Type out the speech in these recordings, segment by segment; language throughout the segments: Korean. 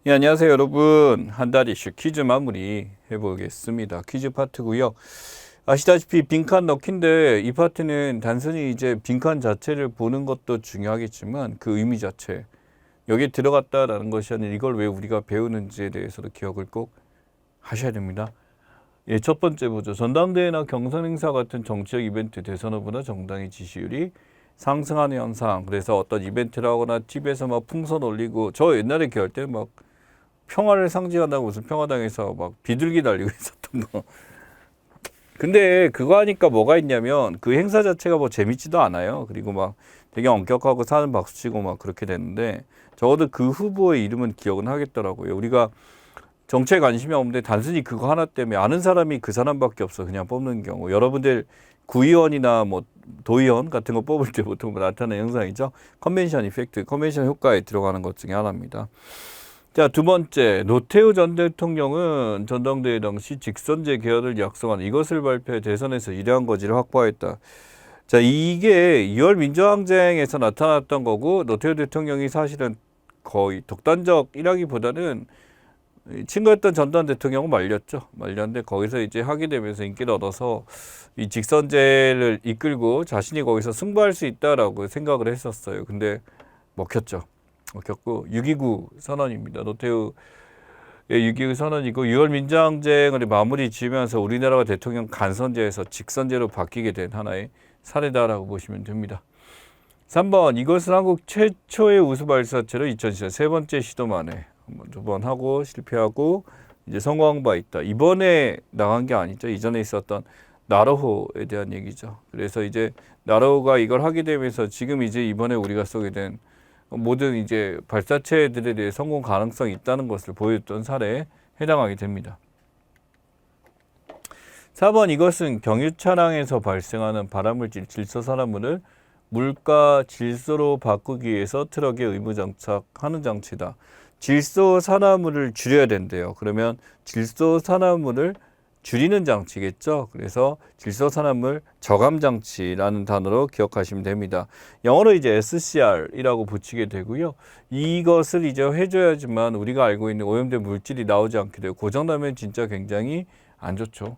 예, 안녕하세요 여러분. 한 달 이슈 퀴즈 마무리 해보겠습니다. 퀴즈 파트고요. 아시다시피 빈칸 넣기인데 이 파트는 단순히 이제 빈칸 자체를 보는 것도 중요하겠지만 그 의미 자체 여기에 들어갔다라는 것이 아니라 이걸 왜 우리가 배우는지에 대해서도 기억을 꼭 하셔야 됩니다. 예, 첫 번째 보죠. 전당대회나 경선 행사 같은 정치적 이벤트 대선 후보나 정당의 지지율이 상승하는 현상. 그래서 어떤 이벤트를 하거나 TV에서 막 풍선 올리고 저 옛날에 기할 때 막 평화를 상징한다고 무슨 평화당에서 막 비둘기 달리고 있었던 거. 근데 그거 하니까 뭐가 있냐면 그 행사 자체가 뭐 재밌지도 않아요. 그리고 막 되게 엄격하고 사는 박수치고 막 그렇게 되는데 적어도 그 후보의 이름은 기억은 하겠더라고요. 우리가 정치에 관심이 없는데 단순히 그거 하나 때문에 아는 사람이 그 사람밖에 없어 그냥 뽑는 경우. 여러분들 구의원이나 뭐 도의원 같은 거 뽑을 때 보통 나타나는 현상이죠. 컨벤션 이펙트, 컨벤션 효과에 들어가는 것 중에 하나입니다. 자, 두 번째, 노태우 전 대통령은 전당대회 당시 직선제 개헌을 약속한 이것을 발표해 대선에서 유리한 거지를 확보했다. 자, 이게 2월 민주항쟁에서 나타났던 거고 노태우 대통령이 사실은 거의 독단적이라기보다는 친구였던 전두환 대통령은 말렸죠. 말렸는데 거기서 이제 하게 되면서 인기를 얻어서 이 직선제를 이끌고 자신이 거기서 승부할 수 있다라고 생각을 했었어요. 근데 먹혔죠. 먹혔고 6.29 선언입니다. 노태우의 6.29 선언이고 6월 민주항쟁을 마무리 지으면서 우리나라가 대통령 간선제에서 직선제로 바뀌게 된 하나의 사례다라고 보시면 됩니다. 3번 이것은 한국 최초의 우수 발사체로 2014 세 번째 시도 만에 두 번 하고 실패하고 이제 성공한 바 있다. 이번에 나간 게 아니죠. 이전에 있었던 나로호에 대한 얘기죠. 그래서 이제 나로호가 이걸 하게 되면서 지금 이제 이번에 우리가 쏘게 된 모든 이제 발사체들에 대해 성공 가능성이 있다는 것을 보여줬던 사례에 해당하게 됩니다. 4번 이것은 경유 차량에서 발생하는 발암물질 질소산화물을 물가 질소로 바꾸기 위해서 트럭에 의무 장착하는 장치다. 질소산화물을 줄여야 된대요. 그러면 질소산화물을 줄이는 장치겠죠. 그래서 질소산화물 저감 장치라는 단어로 기억하시면 됩니다. 영어로 이제 SCR이라고 붙이게 되고요. 이것을 이제 해줘야지만 우리가 알고 있는 오염된 물질이 나오지 않게 되고 고장나면 진짜 굉장히 안 좋죠.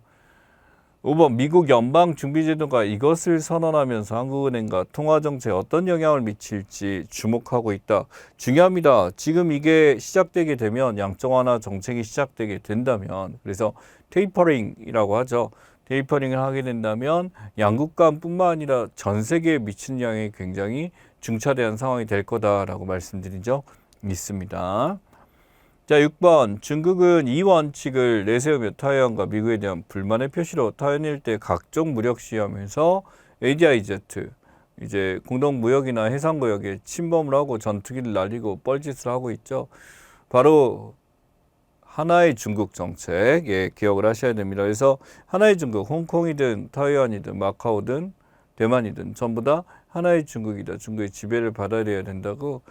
5번 미국 연방준비제도가 이것을 선언하면서 한국은행과 통화정책에 어떤 영향을 미칠지 주목하고 있다. 중요합니다. 지금 이게 시작되게 되면 양적 완화 정책이 시작되게 된다면 그래서 테이퍼링이라고 하죠. 테이퍼링을 하게 된다면 양국 간뿐만 아니라 전 세계에 미치는 영향이 굉장히 중차대한 상황이 될 거다라고 말씀드린 적 있습니다. 자, 6번 중국은 이 원칙을 내세우며 타이완과 미국에 대한 불만의 표시로 타이완 일대 각종 무력 시하면서 ADIZ 이제 공동무역이나 해상무역에 침범을 하고 전투기를 날리고 뻘짓을 하고 있죠. 바로 하나의 중국 정책 기억을 하셔야 됩니다. 그래서 하나의 중국, 홍콩이든 타이완이든 마카오든 대만이든 전부 다 하나의 중국이다. 중국의 지배를 받아들여야 된다고.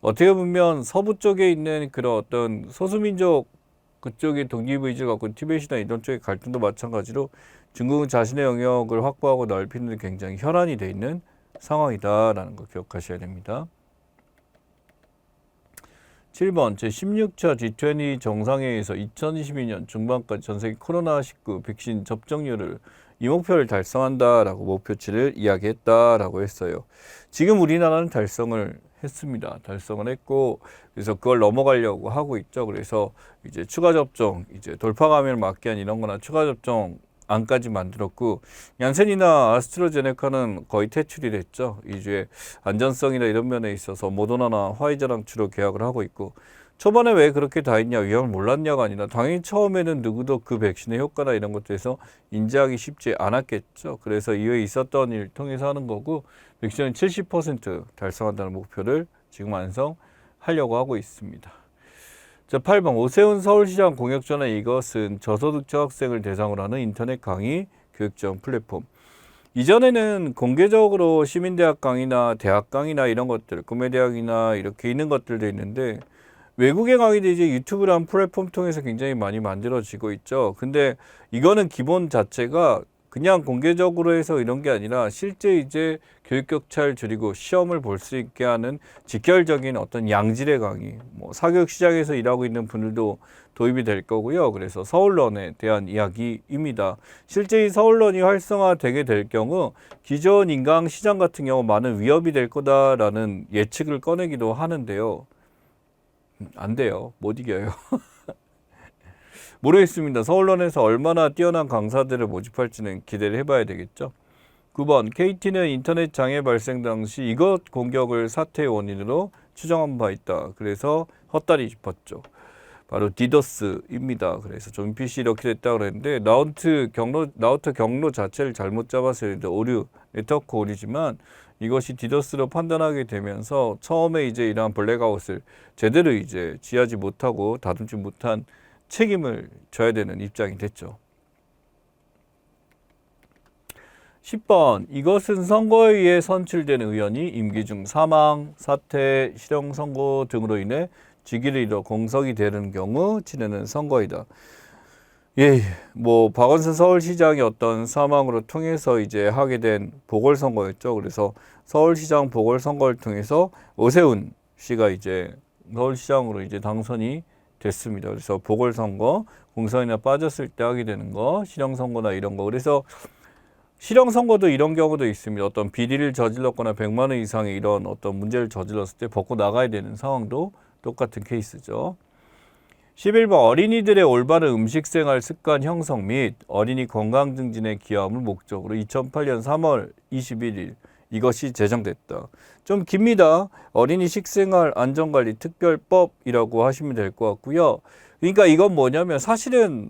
어떻게 보면 서부 쪽에 있는 그런 어떤 소수민족 그쪽의 독립의지를 갖고 티베트나 이런 쪽의 갈등도 마찬가지로 중국은 자신의 영역을 확보하고 넓히는 데 굉장히 혈안이 돼 있는 상황이다라는 거 기억하셔야 됩니다. 7번 제16차 G20 정상회의에서 2022년 중반까지 전 세계 코로나19 백신 접종률을 이 목표를 달성한다라고 목표치를 이야기했다라고 했어요. 지금 우리나라는 달성을 했습니다. 달성을 했고 그래서 그걸 넘어가려고 하고 있죠. 그래서 이제 추가 접종, 이제 돌파 감염을 막기 위한 이런 거나 추가 접종 안까지 만들었고 얀센이나 아스트라제네카는 거의 퇴출이 됐죠. 이주에 안전성이나 이런 면에 있어서 모더나나 화이자랑 주로 계약을 하고 있고 초반에 왜 그렇게 다 했냐 위험을 몰랐냐가 아니라 당연히 처음에는 누구도 그 백신의 효과나 이런 것들에서 인지하기 쉽지 않았겠죠. 그래서 이후에 있었던 일 통해서 하는 거고 백신은 70% 달성한다는 목표를 지금 완성하려고 하고 있습니다. 자, 8번 오세훈 서울시장 공약 전에 이것은 저소득층 학생을 대상으로 하는 인터넷 강의 교육적 플랫폼. 이전에는 공개적으로 시민대학 강의나 대학 강의나 이런 것들, 구매대학이나 이렇게 있는 것들도 있는데 외국의 강의도 이제 유튜브라는 플랫폼 통해서 굉장히 많이 만들어지고 있죠. 근데 이거는 기본 자체가 그냥 공개적으로 해서 이런 게 아니라 실제 이제 교육 격차를 줄이고 시험을 볼 수 있게 하는 직결적인 어떤 양질의 강의, 뭐 사교육 시장에서 일하고 있는 분들도 도입이 될 거고요. 그래서 서울런에 대한 이야기입니다. 실제 이 서울런이 활성화되게 될 경우 기존 인강 시장 같은 경우 많은 위협이 될 거다라는 예측을 꺼내기도 하는데요. 안 돼요. 못 이겨요. 모르겠습니다. 서울런에서 얼마나 뛰어난 강사들을 모집할지는 기대를 해봐야 되겠죠. 9번 KT는 인터넷 장애 발생 당시 이것 공격을 사태의 원인으로 추정한 바 있다. 그래서 헛다리 짚었죠. 바로 디더스입니다. 그래서 좀 PC 이렇게 됐다고 그랬는데 라우터 경로 자체를 잘못 잡았어요. 오류, 네트워크 오류지만 이것이 디더스로 판단하게 되면서 처음에 이제 이러한 블랙아웃을 제대로 이제 지하지 못하고 다듬지 못한 책임을 져야 되는 입장이 됐죠. 10번 이것은 선거에 의해 선출된 의원이 임기 중 사망, 사퇴, 실형 선고 등으로 인해 직위를 잃어 공석이 되는 경우 치르는 선거이다. 예, 뭐 박원순 서울시장이 어떤 사망으로 통해서 이제 하게 된 보궐선거였죠. 그래서 서울시장 보궐선거를 통해서 오세훈 씨가 이제 서울시장으로 이제 당선이 됐습니다. 그래서 보궐선거, 공선이나 빠졌을 때 하게 되는 거, 실형선거나 이런 거. 그래서 실형선거도 이런 경우도 있습니다. 어떤 비리를 저질렀거나 100만 원 이상의 이런 어떤 문제를 저질렀을 때 벗고 나가야 되는 상황도 똑같은 케이스죠. 11번 어린이들의 올바른 음식생활 습관 형성 및 어린이 건강 증진에 기여함을 목적으로 2008년 3월 21일 이것이 제정됐다. 좀 깁니다. 어린이 식생활 안전관리 특별법이라고 하시면 될 것 같고요. 그러니까 이건 뭐냐면 사실은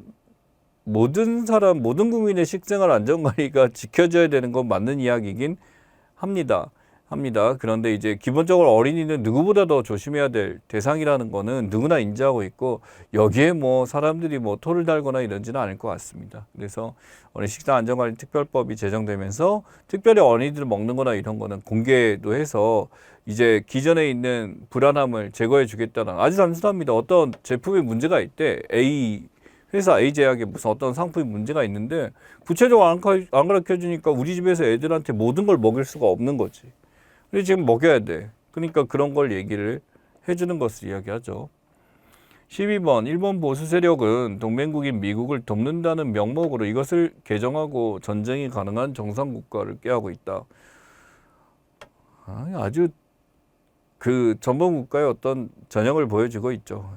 모든 국민의 식생활 안전관리가 지켜져야 되는 건 맞는 이야기이긴 합니다. 그런데 이제 기본적으로 어린이는 누구보다 더 조심해야 될 대상이라는 거는 누구나 인지하고 있고 여기에 뭐 사람들이 뭐 토를 달거나 이러지는 않을 것 같습니다. 그래서 어린이 식단 안전관리 특별법이 제정되면서 특별히 어린이들 먹는 거나 이런 거는 공개도 해서 이제 기존에 있는 불안함을 제거해 주겠다는 아주 단순합니다. 어떤 제품에 문제가 있대. 회사 A제약에 무슨 어떤 상품이 문제가 있는데 구체적으로 안 가르쳐 주니까 우리 집에서 애들한테 모든 걸 먹일 수가 없는 거지. 근데 지금 먹여야 돼. 그러니까 그런 걸 얘기를 해주는 것을 이야기하죠. 12번 일본 보수 세력은 동맹국인 미국을 돕는다는 명목으로 이것을 개정하고 전쟁이 가능한 정상국가를 꾀하고 있다. 아주 그 전범국가의 어떤 전형을 보여주고 있죠.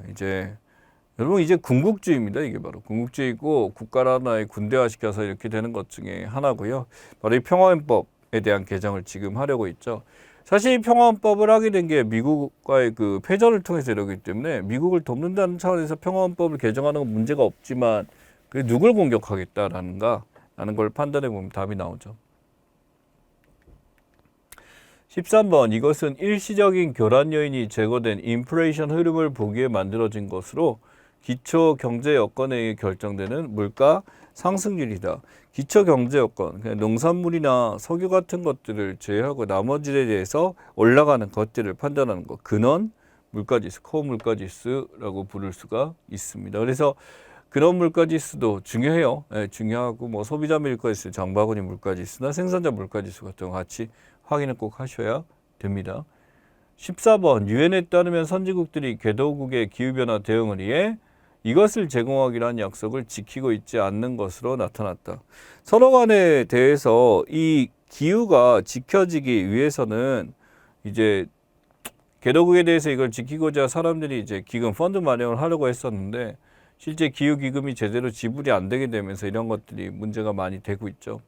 여러분 이제 군국주의입니다. 이게 바로 군국주의고 국가를 하나의 군대화시켜서 이렇게 되는 것 중에 하나고요. 바로 이 평화헌법에 대한 개정을 지금 하려고 있죠. 사실 이 평화헌법을 하게 된 게 미국과의 그 패전을 통해서 이러기 때문에 미국을 돕는다는 차원에서 평화헌법을 개정하는 건 문제가 없지만 그 누굴 공격하겠다라는가 라는 걸 판단해 보면 답이 나오죠. 13번 이것은 일시적인 교란 요인이 제거된 인플레이션 흐름을 보기에 만들어진 것으로 기초 경제 여건에 의해 결정되는 물가 상승률이다. 기초 경제 여건, 농산물이나 석유 같은 것들을 제외하고 나머지에 대해서 올라가는 것들을 판단하는 것. 근원 물가지수, 코어 물가지수라고 부를 수가 있습니다. 그래서 근원 물가지수도 중요해요. 중요하고 뭐 소비자 물가지수, 장바구니 물가지수나 생산자 물가지수 같은 거 같이 확인을 꼭 하셔야 됩니다. 14번 유엔에 따르면 선진국들이 개도국의 기후변화 대응을 위해 이것을 제공하기로 한 약속을 지키고 있지 않는 것으로 나타났다. 서로 간에 대해서 이 기후가 지켜지기 위해서는 이제 개도국에 대해서 이걸 지키고자 사람들이 이제 기금 펀드 마련을 하려고 했었는데 실제 기후기금이 제대로 지불이 안 되게 되면서 이런 것들이 문제가 많이 되고 있죠.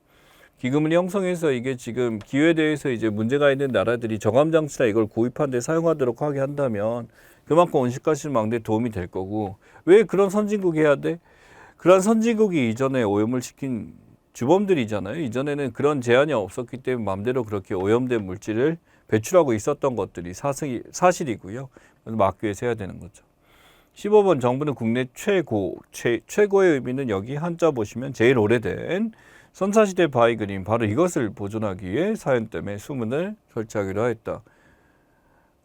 기금을 형성해서 이게 지금 기후에 대해서 이제 문제가 있는 나라들이 저감장치나 이걸 구입한 데 사용하도록 하게 한다면 그만큼 온실가스 망대에 도움이 될 거고 왜 그런 선진국이 해야 돼? 그런 선진국이 이전에 오염을 시킨 주범들이잖아요. 이전에는 그런 제한이 없었기 때문에 마음대로 그렇게 오염된 물질을 배출하고 있었던 것들이 사실이고요. 그래서 막기 위해서 해야 되는 거죠. 15번 정부는 국내 최고의 의미는 여기 한자 보시면 제일 오래된 선사시대 바위 그림 바로 이것을 보존하기 위해 사연 때문에 수문을 설치하기로 했다.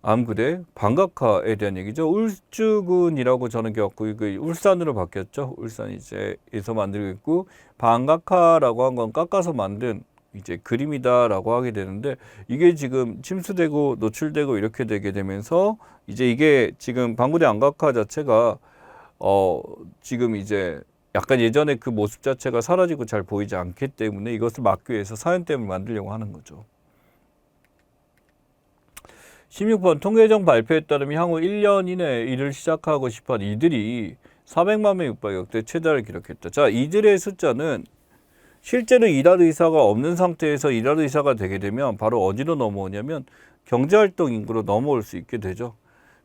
암구대 방각화에 대한 얘기죠. 울주군이라고 저는 기억하고 울산으로 바뀌었죠. 울산 이제에서 만들고 있고 방각화라고 한 건 깎아서 만든 이제 그림이다라고 하게 되는데 이게 지금 침수되고 노출되고 이렇게 되게 되면서 이제 이게 지금 방구대 안각화 자체가 지금 이제 약간 예전에 그 모습 자체가 사라지고 잘 보이지 않기 때문에 이것을 막기 위해서 사연댐을 만들려고 하는 거죠. 16번 통계정 발표에 따르면 향후 1년 이내에 일을 시작하고 싶어하는 이들이 400만 명 육박 역대 최다를 기록했다. 자, 이들의 숫자는 실제로 일할 의사가 없는 상태에서 일할 의사가 되게 되면 바로 어디로 넘어오냐면 경제활동 인구로 넘어올 수 있게 되죠.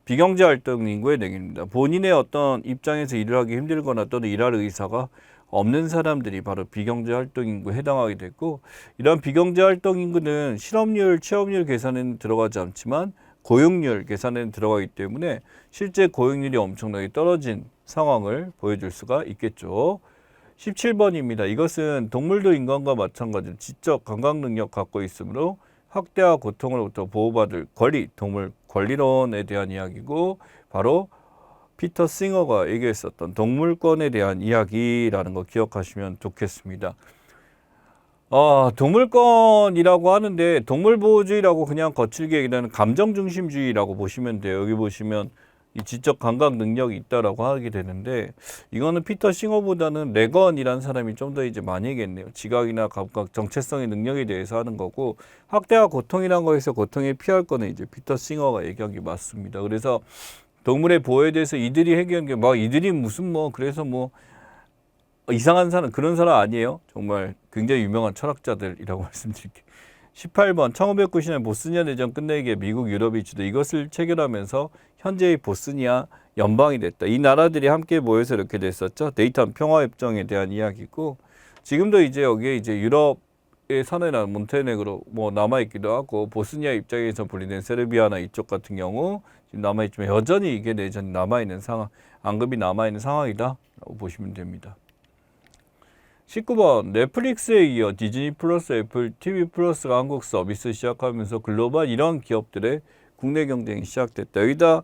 비경제활동 인구의 내기입니다. 본인의 어떤 입장에서 일을 하기 힘들거나 또는 일할 의사가 없는 사람들이 바로 비경제활동 인구에 해당하게 됐고, 이런 비경제활동 인구는 실업률, 취업률 계산에는 들어가지 않지만 고용률 계산에는 들어가기 때문에 실제 고용률이 엄청나게 떨어진 상황을 보여줄 수가 있겠죠. 17번입니다. 이것은 동물도 인간과 마찬가지로 지적 감각 능력 갖고 있으므로 학대와 고통으로부터 보호받을 권리, 동물 권리론에 대한 이야기고, 바로 피터 싱어가 얘기했었던 동물권에 대한 이야기라는 거 기억하시면 좋겠습니다. 동물권이라고 하는데 동물보호주의라고 그냥 거칠게 얘기하는 감정중심주의라고 보시면 돼요. 여기 보시면 이 지적 감각 능력이 있다라고 하게 되는데, 이거는 피터 싱어보다는 레건이라는 사람이 좀 더 이제 많이 얘기했네요. 지각이나 감각 정체성의 능력에 대해서 하는 거고, 학대와 고통이라는 거에서 고통에 피할 거는 이제 피터 싱어가 얘기한 게 맞습니다. 그래서 동물의 보호에 대해서 이들이 얘기한 게 막 이들이 무슨 그래서 이상한 사람, 그런 사람 아니에요. 정말 굉장히 유명한 철학자들이라고 말씀드릴게요. 18번 1590년 보스니아 대전 끝내기에 미국 유럽이 주도 이것을 체결하면서 현재의 보스니아 연방이 됐다. 이 나라들이 함께 모여서 이렇게 됐었죠. 데이턴 평화협정에 대한 이야기고, 지금도 이제 여기에 이제 유럽의 산해나 몬테네그로 남아있기도 하고, 보스니아 입장에서 분리된 세르비아나 이쪽 같은 경우 지금 남아있지만 여전히 이게 내전이 남아있는 상황, 언급이 남아있는 상황이다라고 보시면 됩니다. 19번 넷플릭스에 이어 디즈니 플러스, 애플 TV 플러스가 한국 서비스 시작하면서 글로벌 이런 기업들의 국내 경쟁이 시작됐다. 여기다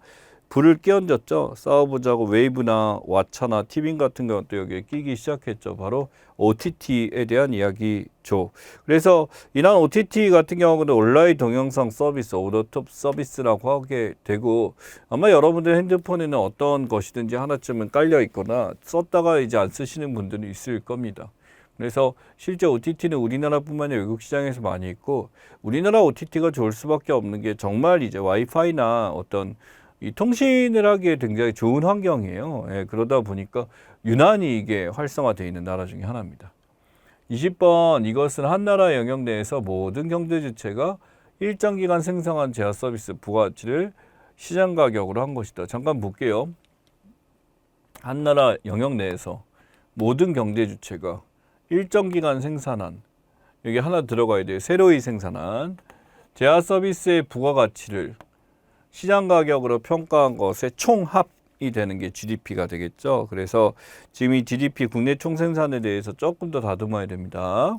불을 끼얹었죠. 싸워보자고 웨이브나 왓챠나 티빙 같은 것도 여기에 끼기 시작했죠. 바로 OTT에 대한 이야기죠. 그래서 이런 OTT 같은 경우는 온라인 동영상 서비스, 오더톱 서비스라고 하게 되고, 아마 여러분들 핸드폰에는 어떤 것이든지 하나쯤은 깔려 있거나 썼다가 이제 안 쓰시는 분들이 있을 겁니다. 그래서 실제 OTT는 우리나라뿐만 아니라 외국 시장에서 많이 있고, 우리나라 OTT가 좋을 수밖에 없는 게 정말 이제 와이파이나 어떤 이 통신을 하기에 굉장히 좋은 환경이에요. 예, 그러다 보니까 유난히 이게 활성화되어 있는 나라 중에 하나입니다. 20번 이것은 한 나라 영역 내에서 모든 경제 주체가 일정 기간 생성한 제휴 서비스 부가가치를 시장 가격으로 한 것이다. 잠깐 볼게요. 한 나라 영역 내에서 모든 경제 주체가 일정 기간 생산한, 여기 하나 들어가야 돼요. 새로이 생산한 제휴 서비스의 부가가치를 시장 가격으로 평가한 것의 총합이 되는 게 GDP가 되겠죠. 그래서 지금 이 GDP 국내 총생산에 대해서 조금 더 다듬어야 됩니다.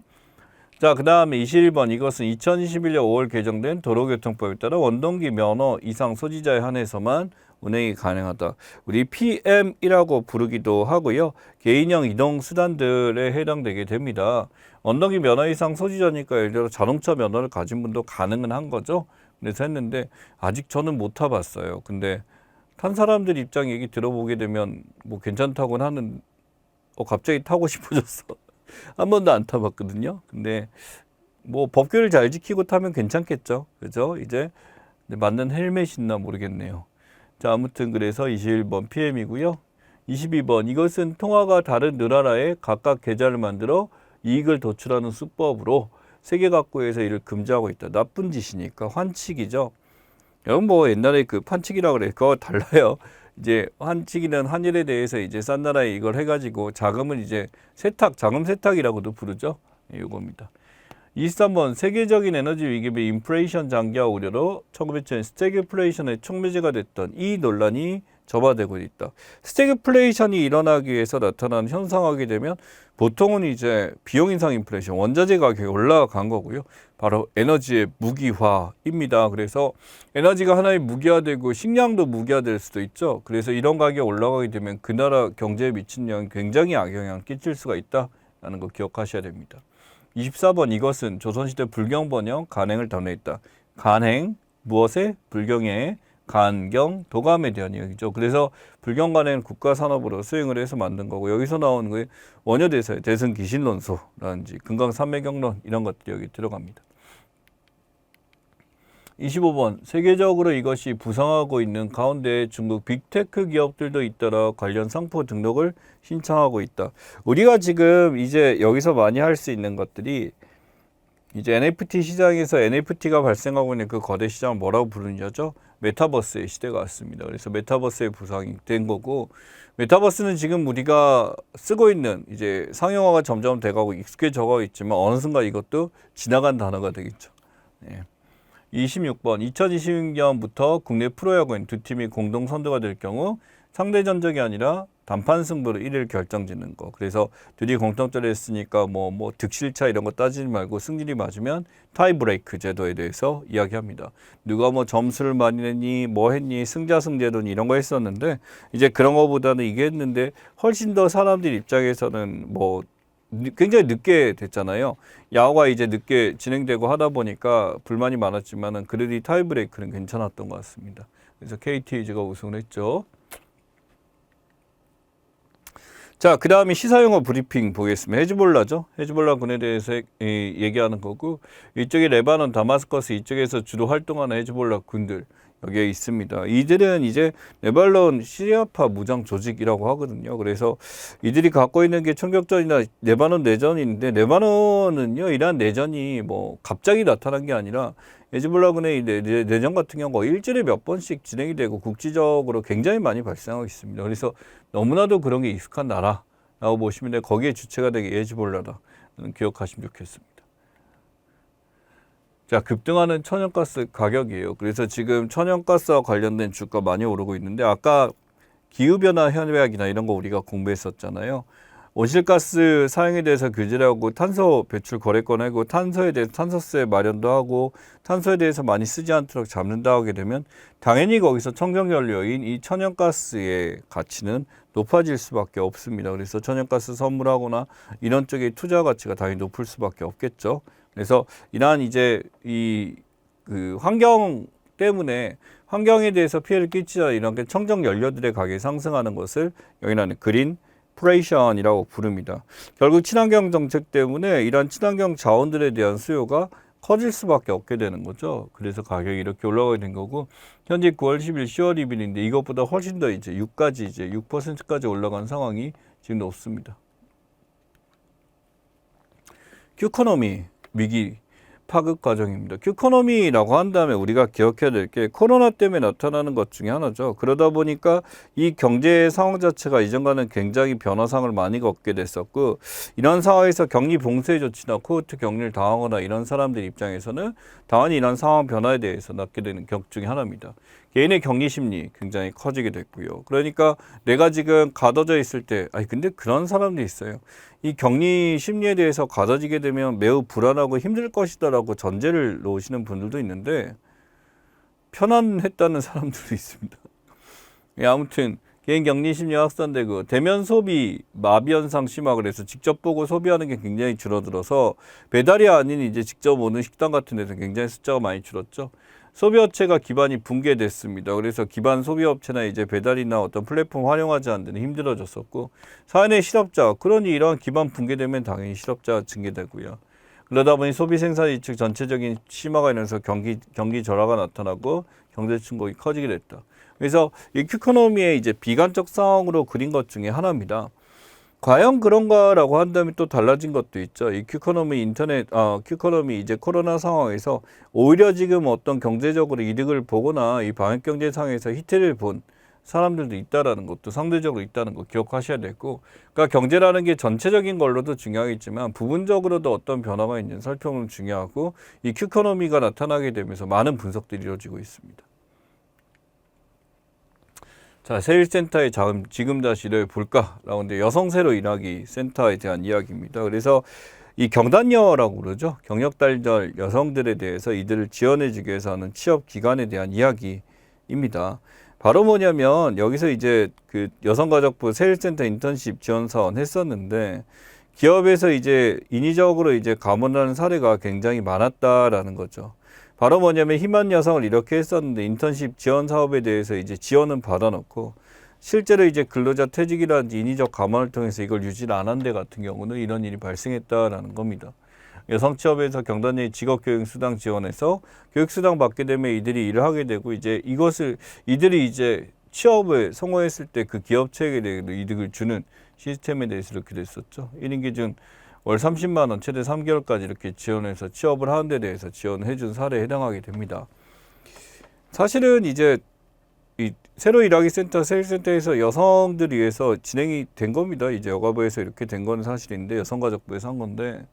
자, 그 다음에 21번 이것은 2021년 5월 개정된 도로교통법에 따라 원동기 면허 이상 소지자에 한해서만 운행이 가능하다. 우리 PM이라고 부르기도 하고요. 개인형 이동수단들에 해당되게 됩니다. 원동기 면허 이상 소지자니까 예를 들어 자동차 면허를 가진 분도 가능은 한 거죠. 그래서 했는데 아직 저는 못 타봤어요. 근데 탄 사람들 입장 얘기 들어보게 되면 괜찮다고는 하는, 갑자기 타고 싶어졌어. 한 번도 안 타봤거든요. 근데 법규를 잘 지키고 타면 괜찮겠죠. 그죠? 이제 맞는 헬멧이 있나 모르겠네요. 자, 아무튼 그래서 21번 PM이고요. 22번 이것은 통화가 다른 나라에 각각 계좌를 만들어 이익을 도출하는 수법으로 세계 각국에서 이를 금지하고 있다. 나쁜 짓이니까 환칙이죠. 여러분 옛날에 그 판칙이라고 그래. 그거 달라요. 이제 환칙이는 환율에 대해서 이제 싼 나라에 이걸 해가지고 자금을 이제 자금 세탁이라고도 부르죠. 이겁니다. 23번 세계적인 에너지 위기 및 인플레이션 장기화 우려로 1900년 스태그플레이션의 촉매제가 됐던 이 논란이 접어들고 있다. 스태그플레이션이 일어나기 위해서 나타나는 현상하게 되면 보통은 이제 비용 인상 인플레이션, 원자재 가격이 올라간 거고요. 바로 에너지의 무기화입니다. 그래서 에너지가 하나의 무기화되고 식량도 무기화될 수도 있죠. 그래서 이런 가격이 올라가게 되면 그 나라 경제에 미치는 영향이 굉장히 악영향을 끼칠 수가 있다는 거 기억하셔야 됩니다. 24번 이것은 조선시대 불경 번영 간행을 담례했다. 간행 무엇에? 불경에 간경 도감에 대한 이야기죠. 그래서 불경 간행은 국가 산업으로 수행을 해서 만든 거고 여기서 나오는 게 원효대사의 대승기신론소라든지 금강산매경론 이런 것들이 여기 들어갑니다. 25번 세계적으로 이것이 부상하고 있는 가운데 중국 빅테크 기업들도 잇따라 관련 상표 등록을 신청하고 있다. 우리가 지금 이제 여기서 많이 할 수 있는 것들이 이제 NFT 시장에서 NFT가 발생하고 있는 그 거대 시장을 뭐라고 부르냐죠? 메타버스의 시대가 왔습니다. 그래서 메타버스의 부상이 된 거고 메타버스는 지금 우리가 쓰고 있는 이제 상용화가 점점 돼가고 익숙해져가고 있지만 어느 순간 이것도 지나간 단어가 되겠죠. 네. 26번 2020년부터 국내 프로야구인 두 팀이 공동 선두가 될 경우 상대 전적이 아니라 단판 승부로 1위를 결정짓는 거. 그래서 둘이 공통점을 했으니까 뭐 득실차 이런 거 따지지 말고 승률이 맞으면 타이브레이크 제도에 대해서 이야기합니다. 누가 뭐 점수를 많이 냈니 뭐 했니 승자승제론 이런 거 했었는데 이제 그런 거보다는 이게 했는데 훨씬 더 사람들 입장에서는 뭐 굉장히 늦게 됐잖아요. 야구가 이제 늦게 진행되고 하다 보니까 불만이 많았지만은 그래도 이 타이브레이크는 괜찮았던 것 같습니다. 그래서 KT가 우승을 했죠. 자, 그 다음에 시사용어 브리핑 보겠습니다. 헤즈볼라죠. 헤즈볼라 군에 대해서 얘기하는 거고 이쪽에 레바논, 다마스커스 이쪽에서 주로 활동하는 헤즈볼라 군들 여기에 있습니다. 이들은 이제 레바논 시리아파 무장 조직이라고 하거든요. 그래서 이들이 갖고 있는 게 총격전이나 레바논 내전인데 레바논은요 이러한 내전이 뭐 갑자기 나타난 게 아니라 헤즈볼라군의 내전 같은 경우가 일주일에 몇 번씩 진행이 되고 국지적으로 굉장히 많이 발생하고 있습니다. 그래서 너무나도 그런 게 익숙한 나라라고 보시면 돼. 거기에 주체가 되게 헤즈볼라다. 기억하시면 좋겠습니다. 자, 급등하는 천연가스 가격이에요. 그래서 지금 천연가스와 관련된 주가 많이 오르고 있는데 아까 기후변화 협약이나 이런 거 우리가 공부했었잖아요. 온실가스 사용에 대해서 규제를 하고 탄소 배출 거래권 하고 탄소에 대해서 탄소세 마련도 하고 탄소에 대해서 많이 쓰지 않도록 잡는다 하게 되면 당연히 거기서 청정연료인 이 천연가스의 가치는 높아질 수밖에 없습니다. 그래서 천연가스 선물하거나 이런 쪽의 투자 가치가 당연히 높을 수밖에 없겠죠. 그래서 이러한 이제 그 환경 때문에 환경에 대해서 피해를 끼치자 이런 게 청정 연료들의 가격이 상승하는 것을 여기는 그린 프레이션이라고 부릅니다. 결국 친환경 정책 때문에 이런 친환경 자원들에 대한 수요가 커질 수밖에 없게 되는 거죠. 그래서 가격이 이렇게 올라가게 된 거고 현재 9월 10일, 10월 2일인데 이것보다 훨씬 더 이제 6%까지 올라간 상황이 지금 높습니다. 큐코노미 위기 파급 과정입니다. 큐코노미라고 한 다음에 우리가 기억해야 될 게 코로나 때문에 나타나는 것 중에 하나죠. 그러다 보니까 이 경제 상황 자체가 이전과는 굉장히 변화상을 많이 겪게 됐었고 이런 상황에서 격리 봉쇄 조치나 코호트 격리를 당하거나 이런 사람들 입장에서는 당연히 이런 상황 변화에 대해서 낳게 되는 격 중에 하나입니다. 개인의 격리 심리 굉장히 커지게 됐고요. 그러니까 내가 지금 가둬져 있을 때 근데 그런 사람도 있어요. 이 격리 심리에 대해서 가둬지게 되면 매우 불안하고 힘들 것이다라고 전제를 놓으시는 분들도 있는데 편안했다는 사람들도 있습니다. 아무튼 개인 격리 심리가 확산되고 대면 소비 마비 현상 심화가 그래서 직접 보고 소비하는 게 굉장히 줄어들어서 배달이 아닌 이제 직접 오는 식당 같은 데서 굉장히 숫자가 많이 줄었죠. 소비업체가 기반이 붕괴됐습니다. 그래서 기반 소비업체나 이제 배달이나 어떤 플랫폼 활용하지 않는 데는 힘들어졌었고 사회 실업자, 그러니 이러한 기반 붕괴되면 당연히 실업자가 증가되고요. 그러다 보니 소비 생산 이측 전체적인 심화가 일어나서 경기 절하가 나타나고 경제 충격이 커지게 됐다. 그래서 이 큐코노미의 이제 비관적 상황으로 그린 것 중에 하나입니다. 과연 그런가라고 한다면 또 달라진 것도 있죠. 이 큐코노미 큐코노미 이제 코로나 상황에서 오히려 지금 어떤 경제적으로 이득을 보거나 이 방역 경제 상황에서 희태를 본 사람들도 있다라는 것도 상대적으로 있다는 거 기억하셔야 되고, 그러니까 경제라는 게 전체적인 걸로도 중요하겠지만 부분적으로도 어떤 변화가 있는 살펴보는 중요하고 이 큐코노미가 나타나게 되면서 많은 분석들이 이루어지고 있습니다. 자, 세일센터의 지금 다시를 볼까라고 하는데 여성 새로 일하기 센터에 대한 이야기입니다. 그래서 이 경단녀라고 그러죠. 경력단절 여성들에 대해서 이들을 지원해주기 위해서 하는 취업 기간에 대한 이야기입니다. 바로 뭐냐면 여기서 이제 그 여성가족부 세일센터 인턴십 지원 사원 했었는데 기업에서 이제 인위적으로 이제 감원하는 사례가 굉장히 많았다라는 거죠. 바로 뭐냐면 희만 여성을 이렇게 했었는데 인턴십 지원 사업에 대해서 이제 지원은 받아놓고 실제로 이제 근로자 퇴직이라든지 인위적 감원을 통해서 이걸 유지를 안 한 데 같은 경우는 이런 일이 발생했다라는 겁니다. 여성 취업에서 경단의 직업교육수당 지원해서 교육수당 받게 되면 이들이 일을 하게 되고 이제 이들이 이제 취업을 성공했을 때 그 기업 체계에 대해 이득을 주는 시스템에 대해서 이렇게 됐었죠. 1인 기준 월 30만 원 최대 3개월까지 이렇게 지원해서 취업을 하는 데 대해서 지원해 준 사례에 해당하게 됩니다. 사실은 이제 이 새로 일하기 센터 세일센터에서 여성들 위해서 진행이 된 겁니다. 이제 여가부에서 이렇게 된 건 사실인데 여성가족부에서 한 건데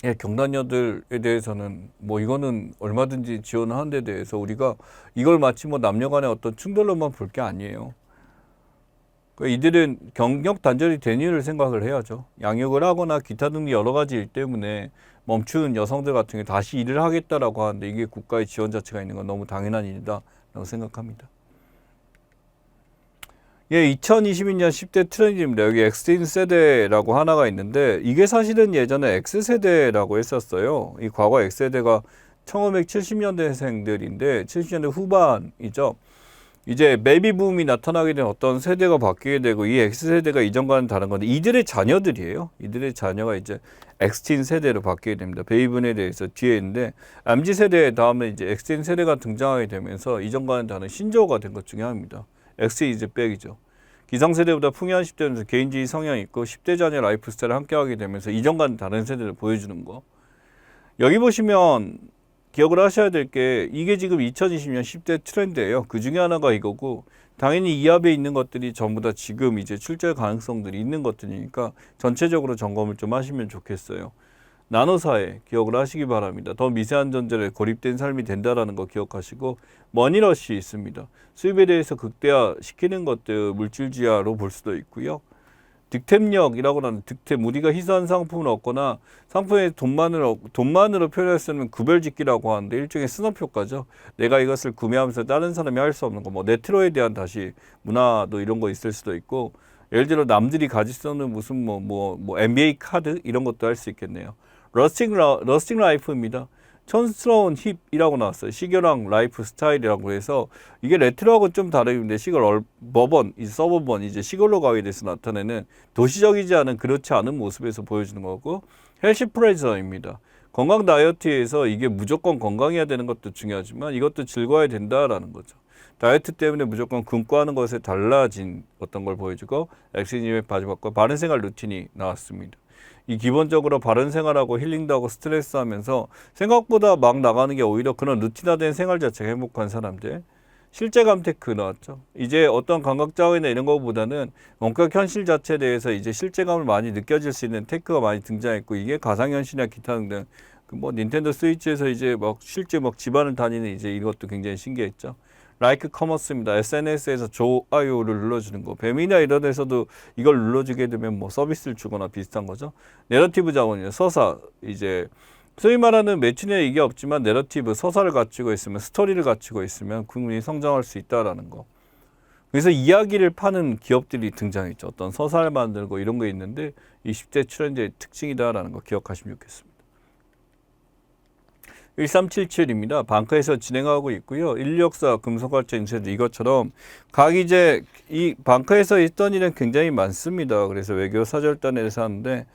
예, 경단녀들에 대해서는 뭐 이거는 얼마든지 지원하는 데 대해서 우리가 이걸 마치 뭐 남녀 간의 어떤 충돌로만 볼 게 아니에요. 이들은 경력 단절이 된 이유를 생각을 해야죠. 양육을 하거나 기타 등 여러 가지 일 때문에 멈춘 여성들 같은 경우 다시 일을 하겠다라고 하는데 이게 국가의 지원 자체가 있는 건 너무 당연한 일이다라고 생각합니다. 예, 2022년 10대 트렌드입니다. 여기 X인 세대라고 하나가 있는데 이게 사실은 예전에 X세대라고 했었어요. 이 과거 X세대가 1970년대생들인데 70년대 후반이죠. 이제 베이비붐이 나타나게 된 어떤 세대가 바뀌게 되고 이 X세대가 이전과는 다른 건데 이들의 자녀들이에요. 이들의 자녀가 이제 X틴 세대로 바뀌게 됩니다. 베이비붐에 대해서 뒤에 있는데 MZ세대 다음에 이제 X틴 세대가 등장하게 되면서 이전과는 다른 신조어가 된 것 중에 하나입니다. X 이즈 백이죠. 기성세대보다 풍요한 10대는 개인주의 성향이 있고 10대 자녀 라이프 스타일을 함께하게 되면서 이전과는 다른 세대를 보여주는 거. 여기 보시면 기억을 하셔야 될 게 이게 지금 2020년 10대 트렌드예요. 그 중에 하나가 이거고 당연히 이 앞에 있는 것들이 전부 다 지금 이제 출제 가능성들이 있는 것들이니까 전체적으로 점검을 좀 하시면 좋겠어요. 나노사회 기억을 하시기 바랍니다. 더 미세한 존재에 고립된 삶이 된다라는 거 기억하시고 머니러시 있습니다. 수입에 대해서 극대화시키는 것들 물질주의화로 볼 수도 있고요. 득템력이라고 하는 득템, 우리가 희소한 상품을 얻거나 상품에 돈만으로 표현할 수 있는 구별짓기라고 하는데 일종의 스냅효과죠. 내가 이것을 구매하면서 다른 사람이 할 수 없는 거, 뭐 네트로에 대한 다시 문화도 이런 거 있을 수도 있고 예를 들어 남들이 가질 수 없는 무슨 뭐 NBA 카드 이런 것도 할 수 있겠네요. 러스팅 라이프입니다. 촌스러운 힙이라고 나왔어요. 시계랑 라이프 스타일이라고 해서 이게 레트로하고 좀 다른데 버번, 서버번 이제 시골로 가게 돼서 나타내는 도시적이지 않은 그렇지 않은 모습에서 보여주는 거고 헬시 프레저입니다. 건강 다이어트에서 이게 무조건 건강해야 되는 것도 중요하지만 이것도 즐거워야 된다라는 거죠. 다이어트 때문에 무조건 굶고 하는 것에 달라진 어떤 걸 보여주고 엑시님의 마지막과 바른 생활 루틴이 나왔습니다. 이 기본적으로 바른 생활하고 힐링도 하고 스트레스 하면서 생각보다 막 나가는 게 오히려 그런 루틴화된 생활 자체가 행복한 사람들. 실제감 테크 나왔죠. 이제 어떤 감각자회나 이런 것보다는 원격 현실 자체에 대해서 이제 실제감을 많이 느껴질 수 있는 테크가 많이 등장했고 이게 가상현실이나 기타 등등 뭐 닌텐도 스위치에서 이제 막 실제 막 집안을 다니는 이제 이것도 굉장히 신기했죠. 라이크 커머스입니다. SNS에서 좋아요를 눌러주는 거. 뱀이나 이런 데서도 이걸 눌러주게 되면 뭐 서비스를 주거나 비슷한 거죠. 내러티브 자원이요. 서사 이제 소위 말하는 매춘에 이게 없지만 내러티브 서사를 갖추고 있으면 스토리를 갖추고 있으면 국민이 성장할 수 있다라는 거. 그래서 이야기를 파는 기업들이 등장했죠. 어떤 서사를 만들고 이런 거 있는데 20대 트렌드의 특징이다라는 거 기억하시면 좋겠습니다. 1377입니다. 방크에서 진행하고 있고요. 164 금속활자 인쇄도 이것처럼 각 이제 이 방크에서 있던 일은 굉장히 많습니다. 그래서 외교 사절단에서 하는데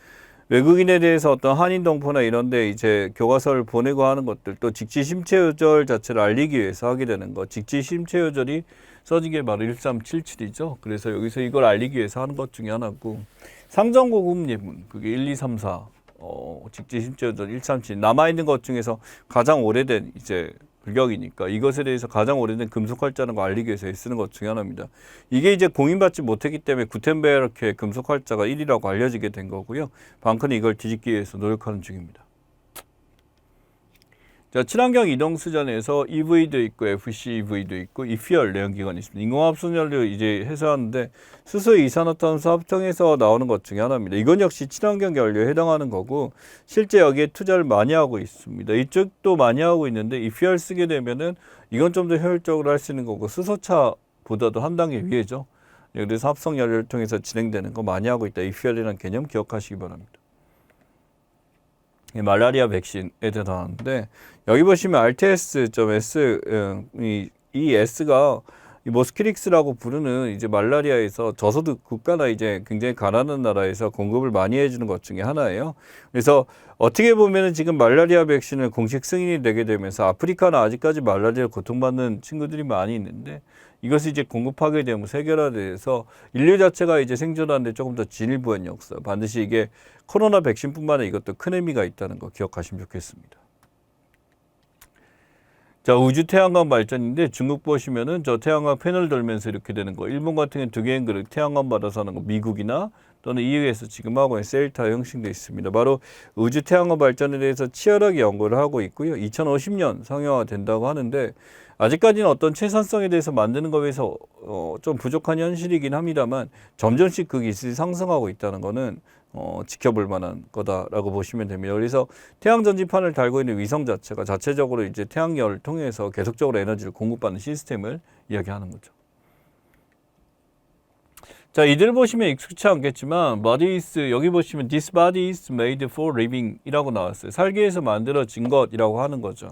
외국인에 대해서 어떤 한인 동포나 이런 데 이제 교과서를 보내고 하는 것들 또 직지 심체 요절 자체를 알리기 위해서 하게 되는 거. 직지 심체 요절이 써진 게 바로 1377이죠. 그래서 여기서 이걸 알리기 위해서 하는 것 중에 하나고 상정고급 예문 그게 1, 2, 3, 4 직지 심체 요절 137 남아있는 것 중에서 가장 오래된 이제 불격이니까 이것에 대해서 가장 오래된 금속활자라는 거 알리기 위해서 쓰는 것 중에 하나입니다. 이게 이제 공인받지 못했기 때문에 구텐베르크의 금속활자가 1위라고 알려지게 된 거고요. 방크는 이걸 뒤집기 위해서 노력하는 중입니다. 자, 친환경 이동수단에서 EV도 있고 FCEV도 있고 이퓨얼 내연기관이 있습니다. 인공합성연료 이제 해소하는데 수소 이산화탄소 합성해서 나오는 것 중에 하나입니다. 이건 역시 친환경 연료에 해당하는 거고 실제 여기에 투자를 많이 하고 있습니다. 이쪽도 많이 하고 있는데 이퓨얼 쓰게 되면은 이건 좀 더 효율적으로 할 수 있는 거고 수소차보다도 한 단계 위에죠. 그래서 합성 연료를 통해서 진행되는 거 많이 하고 있다. EPR이라는 개념 기억하시기 바랍니다. 말라리아 백신에 대해서 나왔는데 여기 보시면 RTS.S 이 S가 이 모스키릭스라고 부르는 이제 말라리아에서 저소득 국가나 이제 굉장히 가난한 나라에서 공급을 많이 해주는 것 중에 하나예요. 그래서 어떻게 보면은 지금 말라리아 백신을 공식 승인이 되게 되면서 아프리카는 아직까지 말라리아 고통받는 친구들이 많이 있는데 이것이 이제 공급하게 되면 세계화돼서 인류 자체가 이제 생존하는데 조금 더 진일 보한 역사. 반드시 이게 코로나 백신뿐만 아니라 이것도 큰 의미가 있다는 거 기억하시면 좋겠습니다. 자, 우주 태양광 발전인데 중국 보시면은 저 태양광 패널 돌면서 이렇게 되는 거. 일본 같은 경우는 두 개인 그릇 태양광 받아서 하는 거. 미국이나 또는 EU에서 지금 하고 있는 셀타 형식되어 있습니다. 바로 우주 태양광 발전에 대해서 치열하게 연구를 하고 있고요. 2050년 상용화 된다고 하는데 아직까지는 어떤 최선성에 대해서 만드는 것에서 좀 부족한 현실이긴 합니다만 점점씩 그 기술이 상승하고 있다는 거는 지켜볼 만한 거다라고 보시면 됩니다. 그래서 태양 전지판을 달고 있는 위성 자체가 자체적으로 이제 태양열을 통해서 계속적으로 에너지를 공급받는 시스템을 이야기하는 거죠. 자, 이들 보시면 익숙치 않겠지만 body is, 여기 보시면 this body is made for living 이라고 나왔어요. 살기 위해서 만들어진 것이라고 하는 거죠.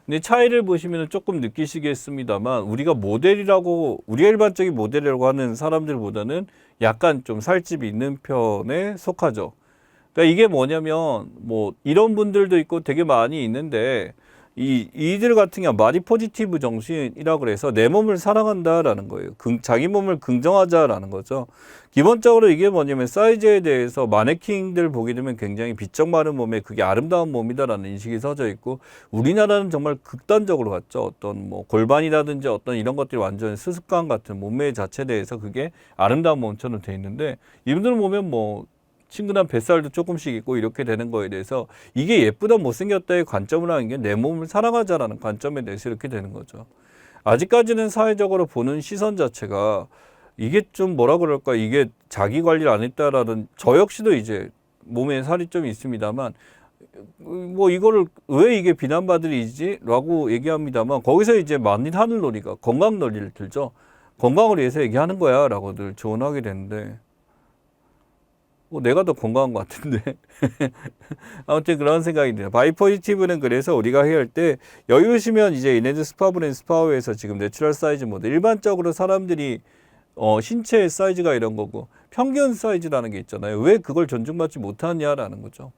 근데 차이를 보시면 조금 느끼시겠습니다만 우리가 모델이라고 우리가 일반적인 모델이라고 하는 사람들보다는 약간 좀 살집이 있는 편에 속하죠. 그러니까 이게 뭐냐면 뭐 이런 분들도 있고 되게 많이 있는데 이들 같은 경우 바디 포지티브 정신이라고 그래서 내 몸을 사랑한다라는 거예요. 자기 몸을 긍정하자라는 거죠. 기본적으로 이게 뭐냐면 사이즈에 대해서 마네킹들 보게 되면 굉장히 비쩍 마른 몸에 그게 아름다운 몸이다라는 인식이 서져 있고 우리나라는 정말 극단적으로 갔죠. 어떤 뭐 골반이라든지 어떤 이런 것들이 완전 수습관 같은 몸매 자체에 대해서 그게 아름다운 몸처럼 돼 있는데 이분들 보면 뭐 친근한 뱃살도 조금씩 있고 이렇게 되는 거에 대해서 이게 예쁘다 못생겼다의 관점을 하는 게 내 몸을 사랑하자라는 관점에 대해서 이렇게 되는 거죠. 아직까지는 사회적으로 보는 시선 자체가 이게 좀 뭐라 그럴까 이게 자기 관리를 안 했다라는 저 역시도 이제 몸에 살이 좀 있습니다만 뭐 이거를 왜 이게 비난받을 일이지? 라고 얘기합니다만 거기서 이제 만일 하늘 논리가 건강 논리를 들죠. 건강을 위해서 얘기하는 거야 라고들 조언하게 되는데 내가 더 건강한 것 같은데 아무튼 그런 생각이 드네요. 바이포지티브는 그래서 우리가 해야 할 때 여기 보시면 이제 이네드 스파브렌 스파워에서 지금 내추럴 사이즈 모델 일반적으로 사람들이 신체 사이즈가 이런 거고 평균 사이즈라는 게 있잖아요. 왜 그걸 존중받지 못하냐라는 거죠.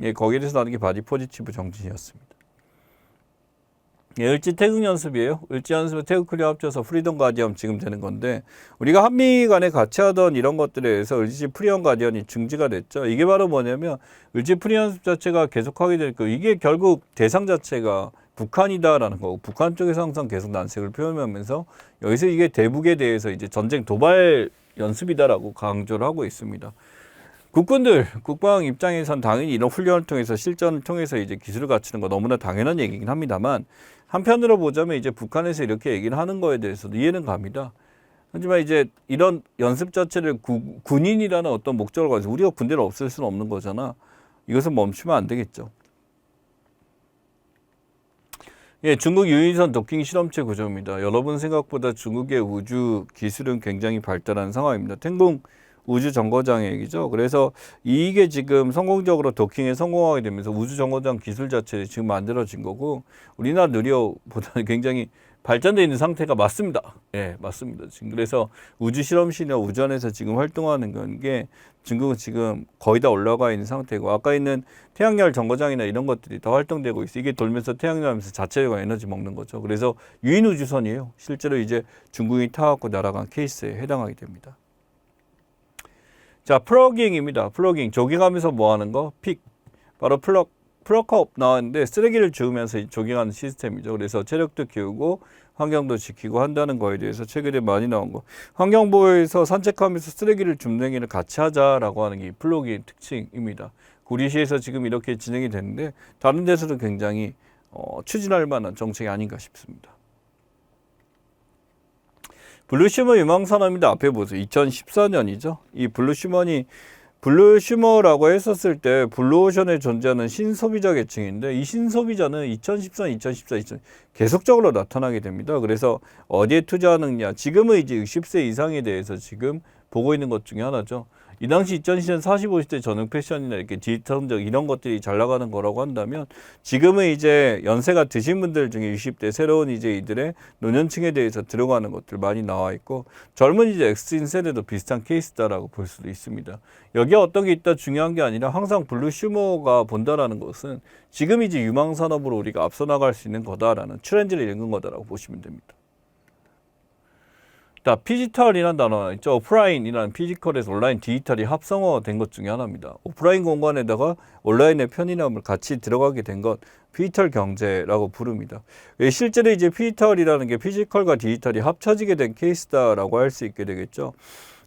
예, 거기에 대해서 나오는 게 바디 포지티브 정신이었습니다. 예, 을지 태극 연습이에요. 을지 연습을 태극 클리어 합쳐서 프리덤 가디언 지금 되는 건데 우리가 한미 간에 같이 하던 이런 것들에 의해서 을지 프리덤 가디언이 중지가 됐죠. 이게 바로 뭐냐면 을지 프리 연습 자체가 계속하게 될 거예요. 이게 결국 대상 자체가 북한이다라는 거고 북한 쪽에서 항상 계속 난색을 표현하면서 여기서 이게 대북에 대해서 이제 전쟁 도발 연습이다라고 강조를 하고 있습니다. 국군들, 국방 입장에선 당연히 이런 훈련을 통해서 실전을 통해서 이제 기술을 갖추는 거 너무나 당연한 얘기긴 합니다만 한편으로 보자면 이제 북한에서 이렇게 얘기를 하는 거에 대해서도 이해는 갑니다. 하지만 이제 이런 연습 자체를 군인이라는 어떤 목적을 가지고 우리가 군대를 없앨 수는 없는 거잖아. 이것은 멈추면 안 되겠죠. 예, 중국 유인선 도킹 실험체 구조입니다. 여러분 생각보다 중국의 우주 기술은 굉장히 발달한 상황입니다. 텐궁 우주 정거장의 얘기죠. 그래서 이게 지금 성공적으로 도킹에 성공하게 되면서 우주 정거장 기술 자체가 지금 만들어진 거고 우리나라 누리호보다는 굉장히 발전되어 있는 상태가 맞습니다. 예, 맞습니다. 지금 그래서 우주 실험실이나 우주안에서 지금 활동하는 건 게 중국은 지금 거의 다 올라가 있는 상태고 아까 있는 태양열 정거장이나 이런 것들이 다 활동되고 있어요. 이게 돌면서 태양열하면서 자체가 에너지 먹는 거죠. 그래서 유인 우주선이에요. 실제로 이제 중국이 타갖고 날아간 케이스에 해당하게 됩니다. 자, 플러깅입니다. 플러깅. 조깅하면서 뭐 하는 거? 픽. 바로 플러컵 나왔는데 쓰레기를 주우면서 조깅하는 시스템이죠. 그래서 체력도 키우고 환경도 지키고 한다는 거에 대해서 최근에 많이 나온 거. 환경보호에서 산책하면서 쓰레기를 줍는 일을 같이 하자라고 하는 게 플러깅 특징입니다. 구리시에서 지금 이렇게 진행이 됐는데 다른 데서도 굉장히 추진할 만한 정책이 아닌가 싶습니다. 블루시먼 유망산업입니다. 앞에 보세요. 2014년이죠. 이 블루시먼이 블루 슈머라고 했었을 때 블루오션에 존재하는 신소비자 계층인데 이 신소비자는 2013, 2014, 2000 계속적으로 나타나게 됩니다. 그래서 어디에 투자하느냐 지금은 이제 60세 이상에 대해서 지금 보고 있는 것 중에 하나죠. 이 당시 2010년 40, 50대 전용 패션이나 이렇게 디지털 흔적 이런 것들이 잘 나가는 거라고 한다면 지금은 이제 연세가 드신 분들 중에 60대 새로운 이제 이들의 노년층에 대해서 들어가는 것들 많이 나와 있고 젊은 이제 X인 세대도 비슷한 케이스다라고 볼 수도 있습니다. 여기에 어떤 게 있다 중요한 게 아니라 항상 블루 슈머가 본다라는 것은 지금 이제 유망 산업으로 우리가 앞서 나갈 수 있는 거다라는 트렌드를 읽은 거다라고 보시면 됩니다. 자, 피지털이라는 단어 있죠. 오프라인이라는 피지컬에서 온라인 디지털이 합성화된 것 중에 하나입니다. 오프라인 공간에다가 온라인의 편의점을 같이 들어가게 된 것 피지털 경제라고 부릅니다. 실제로 이제 피지털이라는 게 피지컬과 디지털이 합쳐지게 된 케이스다라고 할 수 있게 되겠죠.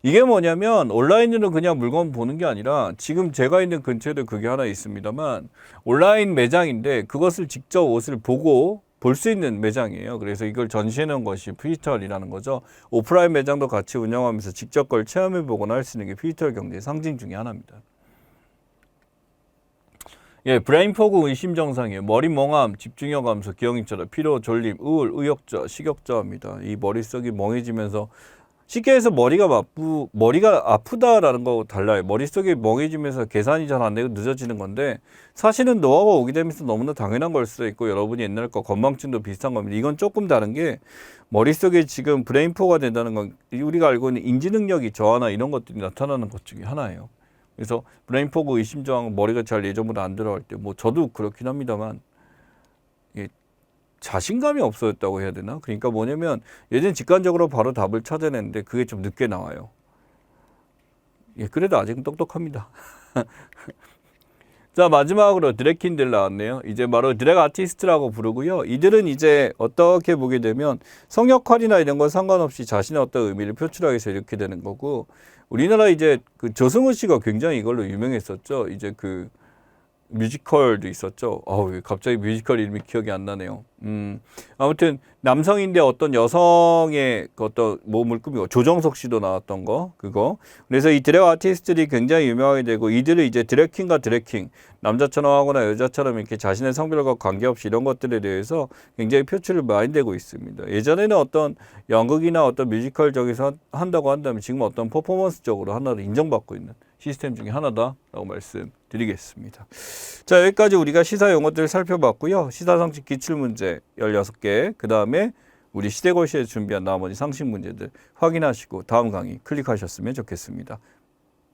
이게 뭐냐면 온라인으로 그냥 물건 보는 게 아니라 지금 제가 있는 근처에도 그게 하나 있습니다만 온라인 매장인데 그것을 직접 옷을 보고 볼 수 있는 매장이에요. 그래서 이걸 전시해 놓은 것이 피지털이라는 거죠. 오프라인 매장도 같이 운영하면서 직접 걸 체험해 보거나 할 수 있는 게 피지털 경제의 상징 중에 하나입니다. 예, 브레인 포그 의심 증상이에요. 머리 멍함, 집중력 감소, 기억 잊혀라, 피로, 졸림, 우울, 의욕저, 식욕저입니다. 이 머릿속이 멍해지면서 쉽게 해서 머리가 아프다라는 거하고 달라요. 머릿속이 멍해지면서 계산이 잘 안 되고 늦어지는 건데 사실은 노화가 오게 되면서 너무나 당연한 걸 수도 있고 여러분이 옛날 거 건망증도 비슷한 겁니다. 이건 조금 다른 게 머릿속에 지금 브레인포가 된다는 건 우리가 알고 있는 인지 능력이 저하나 이런 것들이 나타나는 것 중에 하나예요. 그래서 브레인포그 의심저항 머리가 잘 예전보다 안 들어갈 때 뭐 저도 그렇긴 합니다만 자신감이 없어졌다고 해야 되나? 그러니까 뭐냐면 예전 직관적으로 바로 답을 찾아냈는데 그게 좀 늦게 나와요. 예, 그래도 아직은 똑똑합니다. 자, 마지막으로 드래킨들 나왔네요. 이제 바로 드래그 아티스트라고 부르고요. 이들은 이제 어떻게 보게 되면 성역할이나 이런 건 상관없이 자신의 어떤 의미를 표출하기 위해서 이렇게 되는 거고 우리나라 이제 그 조승우 씨가 굉장히 이걸로 유명했었죠. 이제 그 뮤지컬도 있었죠. 왜 갑자기 뮤지컬 이름이 기억이 안 나네요. 아무튼 남성인데 어떤 여성의 그 어떤 몸을 꾸미고 조정석 씨도 나왔던 거 그거. 그래서 이 드래그 아티스트들이 굉장히 유명하게 되고 이들을 이제 드래킹과 드래킹 남자처럼 하거나 여자처럼 이렇게 자신의 성별과 관계없이 이런 것들에 대해서 굉장히 표출을 많이 되고 있습니다. 예전에는 어떤 연극이나 어떤 뮤지컬적에서 한다고 한다면 지금 어떤 퍼포먼스적으로 하나를 인정받고 있는 시스템 중에 하나다라고 말씀드리겠습니다. 자, 여기까지 우리가 시사 용어들을 살펴봤고요. 시사 상식 기출문제 16개, 그 다음에 우리 시대고시에 준비한 나머지 상식 문제들 확인하시고 다음 강의 클릭하셨으면 좋겠습니다.